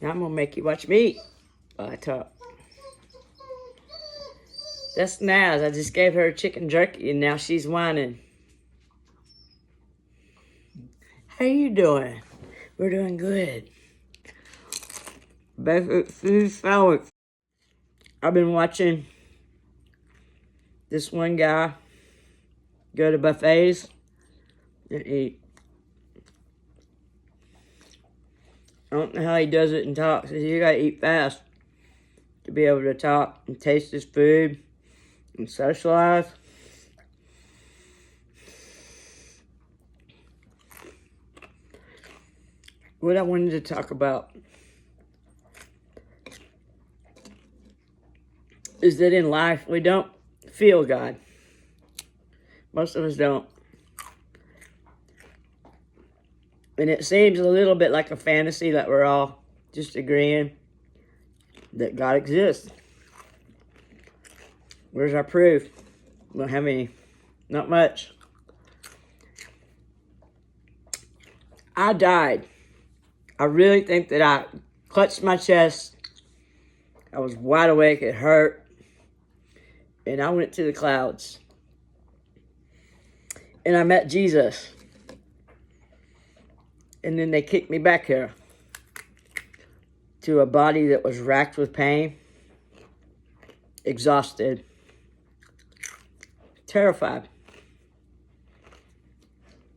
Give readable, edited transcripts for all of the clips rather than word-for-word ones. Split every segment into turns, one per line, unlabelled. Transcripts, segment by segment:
Now I'm gonna make you watch me eat while I talk. That's Naz. I just gave her chicken jerky and now she's whining. How you doing? We're doing good. Basic food sandwich. I've been watching this one guy go to buffets and eat. I don't know how he does it and talks. You gotta eat fast to be able to talk and taste his food and socialize. What I wanted to talk about is that in life we don't feel God. Most of us don't. And it seems a little bit like a fantasy that we're all just agreeing that God exists. Where's our proof? We don't have any. Not much. I died. I really think that I clutched my chest. I was wide awake. It hurt. And I went to the clouds. And I met Jesus. And then they kicked me back here to a body that was racked with pain, exhausted, terrified,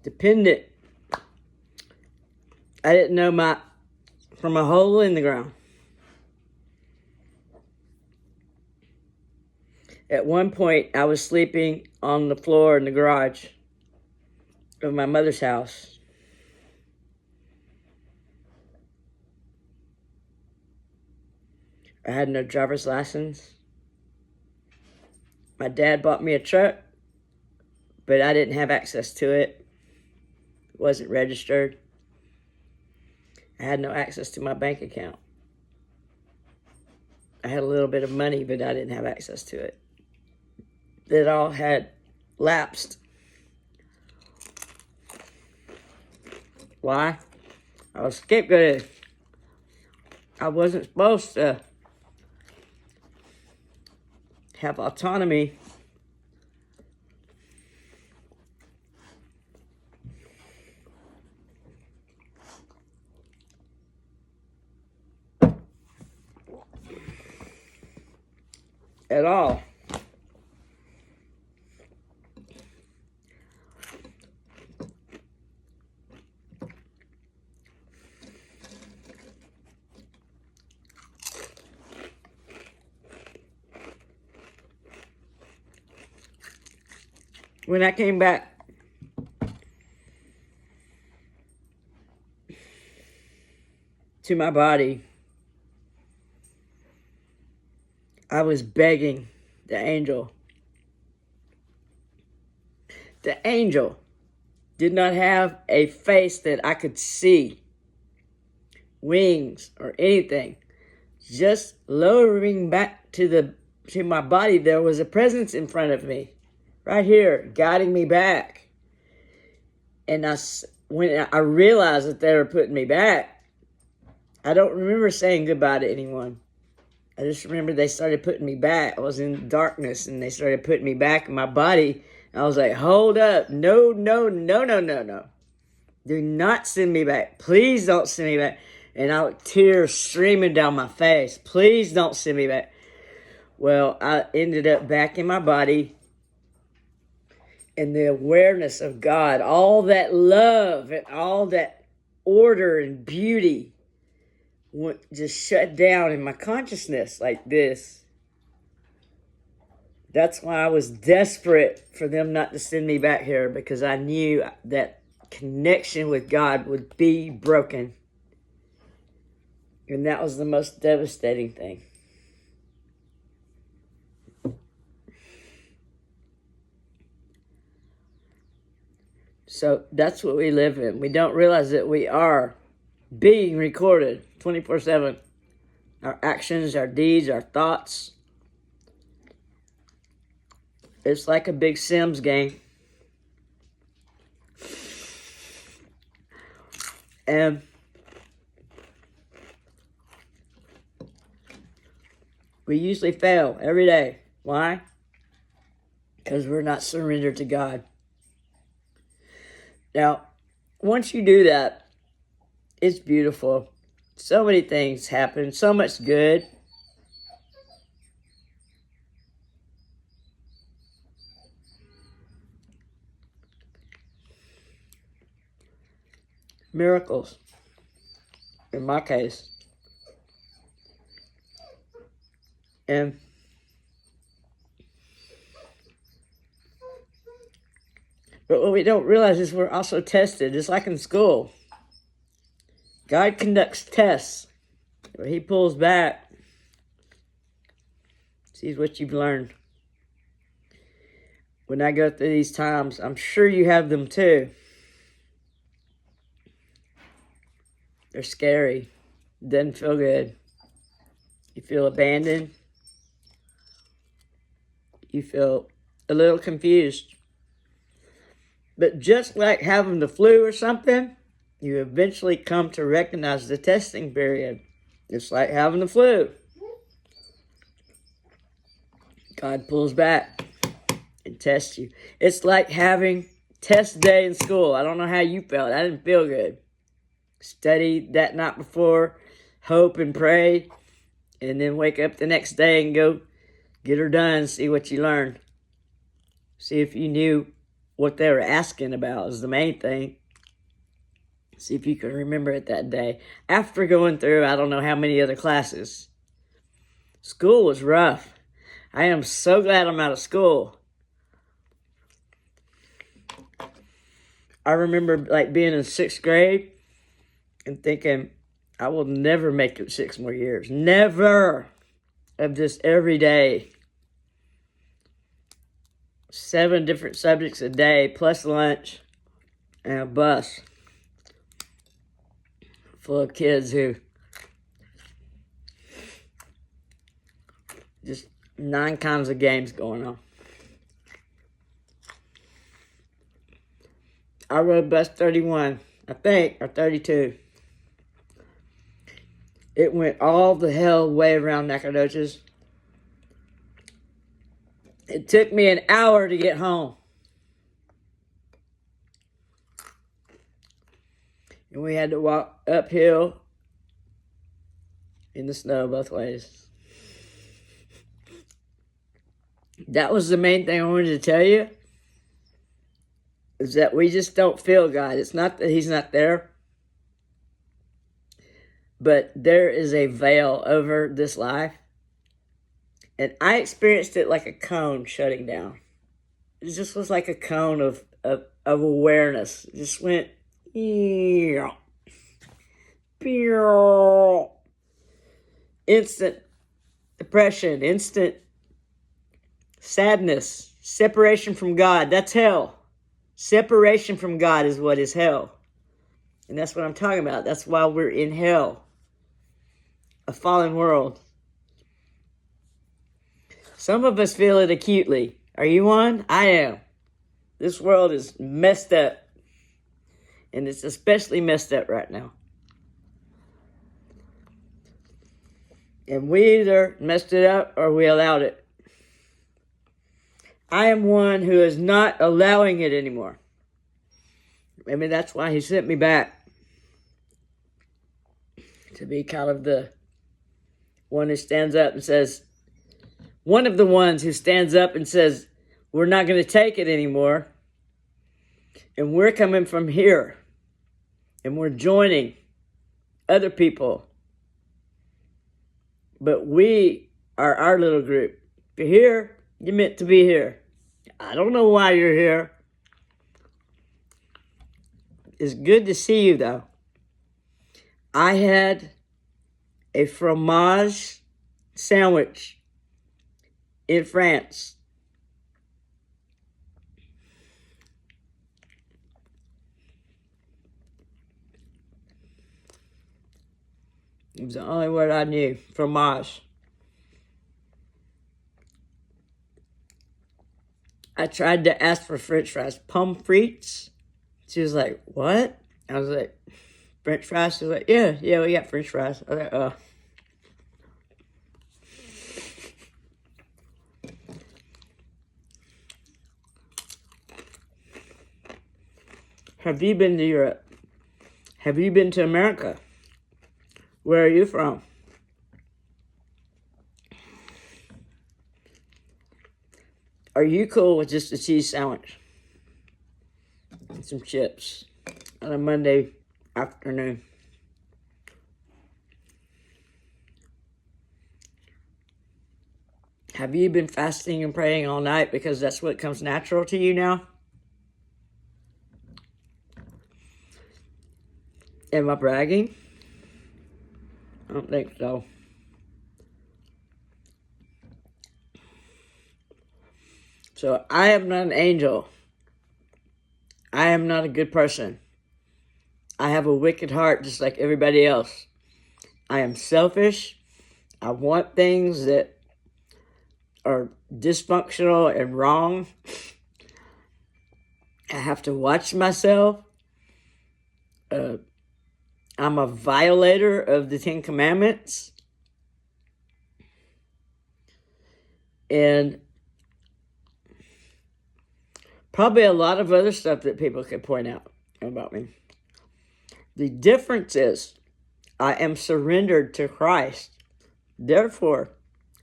dependent. I didn't know from a hole in the ground. At one point, I was sleeping on the floor in the garage of my mother's house. I had no driver's license. My dad bought me a truck, but I didn't have access to it. It wasn't registered. I had no access to my bank account. I had a little bit of money, but I didn't have access to it. It all had lapsed. Why? I was scapegoated. I wasn't supposed to have autonomy. At all. When I came back to my body, I was begging the angel. The angel did not have a face that I could see, wings or anything. Just lowering back to my body, there was a presence in front of me. Right here, guiding me back. And when I realized that they were putting me back, I don't remember saying goodbye to anyone. I just remember they started putting me back. I was in darkness and they started putting me back in my body. And I was like, hold up. No, no, no, no, no, no. Do not send me back. Please don't send me back. And tears streaming down my face. Please don't send me back. Well, I ended up back in my body. And the awareness of God, all that love and all that order and beauty just shut down in my consciousness like this. That's why I was desperate for them not to send me back here, because I knew that connection with God would be broken. And that was the most devastating thing. So that's what we live in. We don't realize that we are being recorded 24/7. Our actions, our deeds, our thoughts. It's like a big Sims game. And We usually fail every day. Why? Because we're not surrendered to God. Now, once you do that, it's beautiful. So many things happen, so much good. Miracles, in my case. But what we don't realize is we're also tested, just like in school. God conducts tests where He pulls back, sees what you've learned. When I go through these times, I'm sure you have them too. They're scary. Doesn't feel good. You feel abandoned. You feel a little confused. But just like having the flu or something, you eventually come to recognize the testing period. It's like having the flu. God pulls back and tests you. It's like having test day in school. I don't know how you felt. I didn't feel good. Study that night before, hope and pray, and then wake up the next day and go get her done, see what you learned. See if you knew what they were asking about is the main thing. See if you can remember it that day. After going through, I don't know how many other classes. School was rough. I am so glad I'm out of school. I remember being in 6th grade and thinking, I will never make it 6 more years. Never. Of just every day. 7 different subjects a day, plus lunch, and a bus full of kids who just 9 kinds of games going on. I rode bus 31, I think, or 32. It went all the hell way around Nacogdoches. It took me an hour to get home. And we had to walk uphill in the snow both ways. That was the main thing I wanted to tell you. Is that we just don't feel God. It's not that He's not there. But there is a veil over this life. And I experienced it like a cone shutting down. It just was like a cone of awareness. It just went, instant depression, instant sadness, separation from God. That's hell. Separation from God is what is hell. And that's what I'm talking about. That's why we're in hell. A fallen world. Some of us feel it acutely. Are you one? I am. This world is messed up. And it's especially messed up right now. And we either messed it up or we allowed it. I am one who is not allowing it anymore. Maybe that's why He sent me back. To be kind of the one who stands up and says, one of the ones who stands up and says, we're not going to take it anymore. And we're coming from here. And we're joining other people. But we are our little group. If you're here, you're meant to be here. I don't know why you're here. It's good to see you, though. I had a fromage sandwich in France. It was the only word I knew. Fromage. I tried to ask for French fries. Pommes frites. She was like, what? I was like, French fries? She was like, yeah, we got French fries. I was like, Have you been to Europe? Have you been to America? Where are you from? Are you cool with just a cheese sandwich and some chips on a Monday afternoon? Have you been fasting and praying all night because that's what comes natural to you now? Am I bragging? I don't think so. So I am not an angel. I am not a good person. I have a wicked heart just like everybody else. I am selfish. I want things that are dysfunctional and wrong. I have to watch myself. I'm a violator of the Ten Commandments. And probably a lot of other stuff that people could point out about me. The difference is I am surrendered to Christ. Therefore,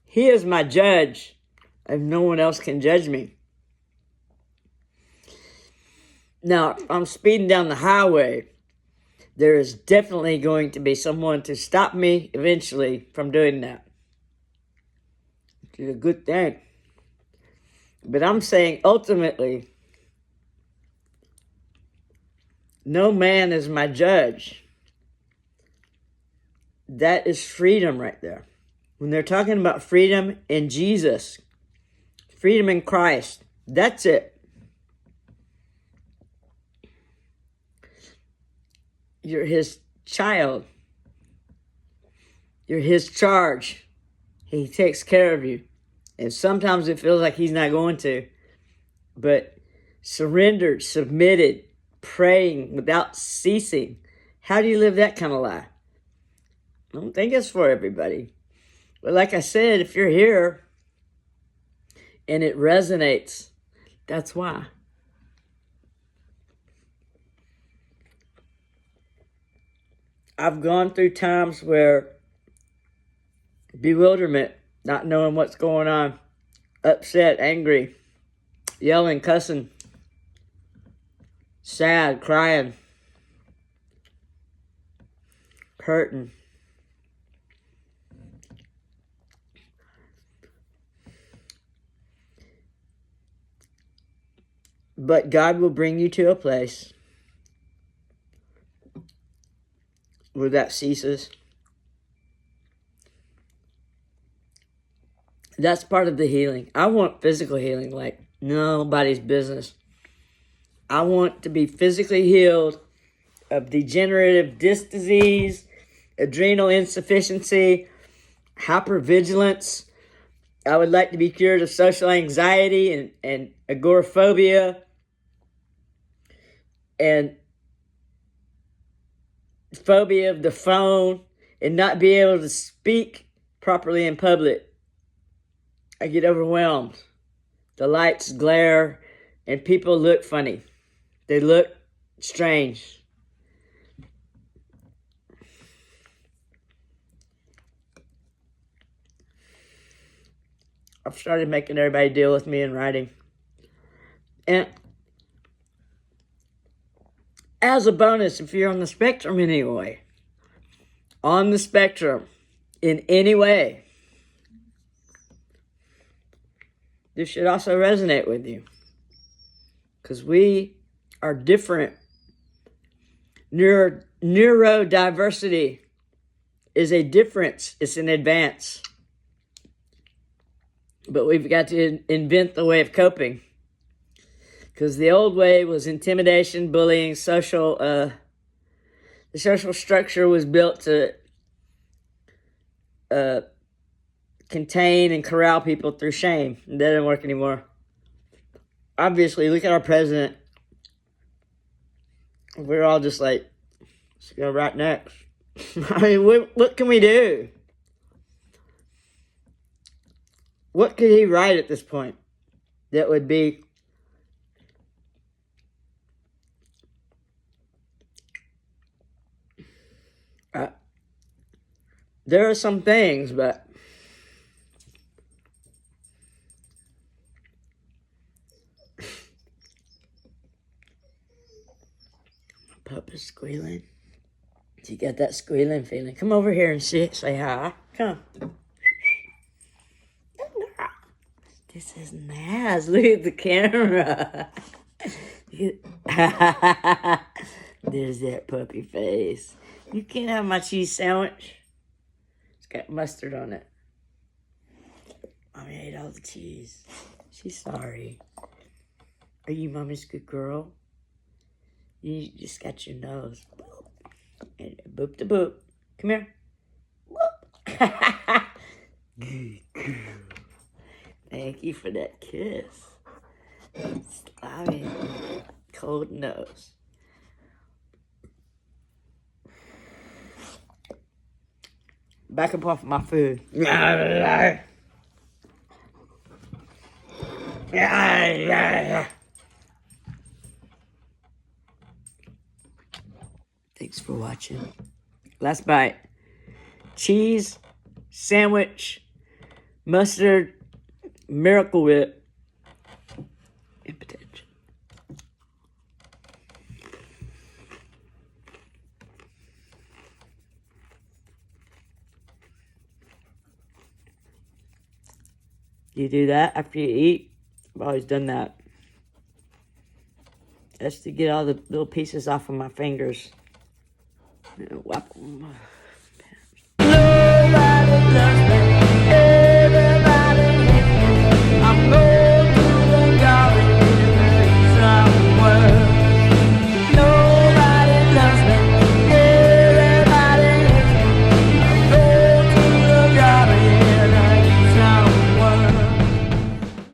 He is my judge, and no one else can judge me. Now, if I'm speeding down the highway, there is definitely going to be someone to stop me eventually from doing that. Which is a good thing. But I'm saying ultimately, no man is my judge. That is freedom right there. When they're talking about freedom in Jesus, freedom in Christ, that's it. You're His child. You're His charge. He takes care of you. And sometimes it feels like He's not going to. But surrendered, submitted, praying without ceasing. How do you live that kind of life? I don't think it's for everybody. But like I said, if you're here and it resonates, that's why. I've gone through times where bewilderment, not knowing what's going on, upset, angry, yelling, cussing, sad, crying, hurting. But God will bring you to a place where that ceases. That's part of the healing. I want physical healing like nobody's business. I want to be physically healed of degenerative disc disease, adrenal insufficiency, hypervigilance. I would like to be cured of social anxiety and agoraphobia and phobia of the phone and not be able to speak properly in public. I get overwhelmed. The lights glare and people look funny. They look strange. I've started making everybody deal with me in writing. And as a bonus, if you're on the spectrum anyway, on the spectrum in any way, this should also resonate with you. Because we are different. Neurodiversity is a difference. It's an advance. But we've got to invent the way of coping. Because the old way was intimidation, bullying, the social structure was built to contain and corral people through shame. That doesn't work anymore. Obviously, look at our president. We're all just like, let's go right next. I mean, what can we do? What could he write at this point that would be There are some things, but pup is squealing. You got that squealing feeling. Come over here and say hi. Come. This is nice. Look at the camera. There's that puppy face. You can't have my cheese sandwich. It's got mustard on it. Mommy ate all the cheese. She's sorry. Are you Mommy's good girl? You just got your nose. And boop to boop. Come here. Boop. Good girl. Thank you for that kiss. Slimy. Cold nose. Back up off my food. Thanks for watching. Last bite. Cheese, sandwich, mustard, Miracle Whip, and potato chip. You do that after you eat? I've always done that. That's to get all the little pieces off of my fingers. Wipe them.